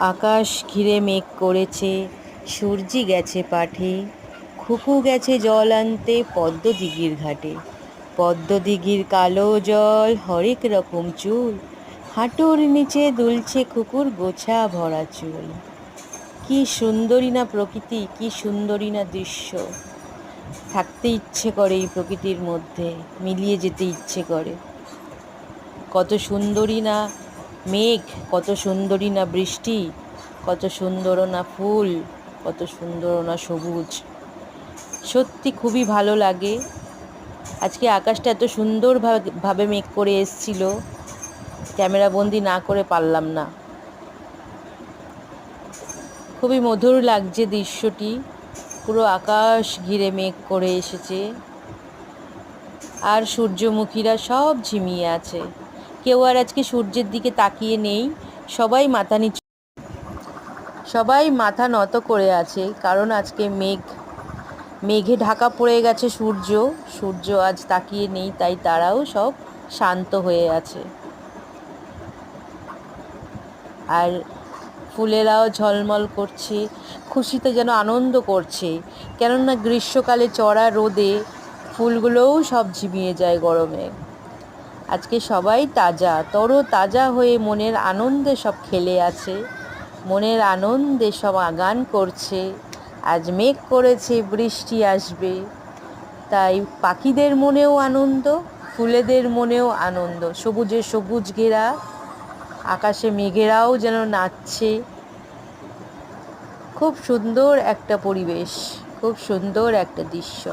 আকাশ ঘিরে মেঘ করেছে, সূর্যি গেছে পাঠে, খুকু গেছে জল আনতে পদ্মদিঘির ঘাটে। পদ্মদিঘির কালো জল, হরেক রকম চুল, হাঁটুর নিচে দুলছে খুকুর গোছা ভরা চুল। কি সুন্দরী না প্রকৃতি, কি সুন্দরী না দৃশ্য। থাকতে ইচ্ছে করে এই প্রকৃতির মধ্যে, মিলিয়ে যেতে ইচ্ছে করে। কত সুন্দরী না মেঘ, কত সুন্দরী না বৃষ্টি, কত সুন্দর না ফুল, কত সুন্দর না সবুজ। সত্যি খুবই ভালো লাগে। আজকে আকাশটা এত সুন্দর ভাবে মেঘ করে এসছিল, ক্যামেরা বন্দি না করে পারলাম না। খুবই মধুর লাগছে দৃশ্যটি। পুরো আকাশ ঘিরে মেঘ করে এসেছে, আর সূর্যমুখীরা সব ঝিমিয়ে আছে। কেউ আর আজকে সূর্যের দিকে তাকিয়ে নেই, সবাই সবাই মাথা নত করে আছে, কারণ আজকে মেঘে ঢাকা পড়ে গেছে সূর্য। সূর্য আজ তাকিয়ে নেই, তাই তারাও সব শান্ত হয়ে আছে। আর ফুলেরাও ঝলমল করছে, খুশিতে যেন আনন্দ করছে। কেননা গ্রীষ্মকালে চড়া রোদে ফুলগুলোও সব ঝিমিয়ে যায় গরমে। আজকে সবাই তাজা হয়ে মনের আনন্দে সব খেলে আছে, মনের আনন্দে সব গান করছে। আজ মেঘ করেছে, বৃষ্টি আসবে, তাই পাখিদের মনেও আনন্দ, ফুলেদের মনেও আনন্দ। সবুজে সবুজ ঘেরা আকাশে মেঘেরাও যেন নাচছে। খুব সুন্দর একটা পরিবেশ, খুব সুন্দর একটা দৃশ্য।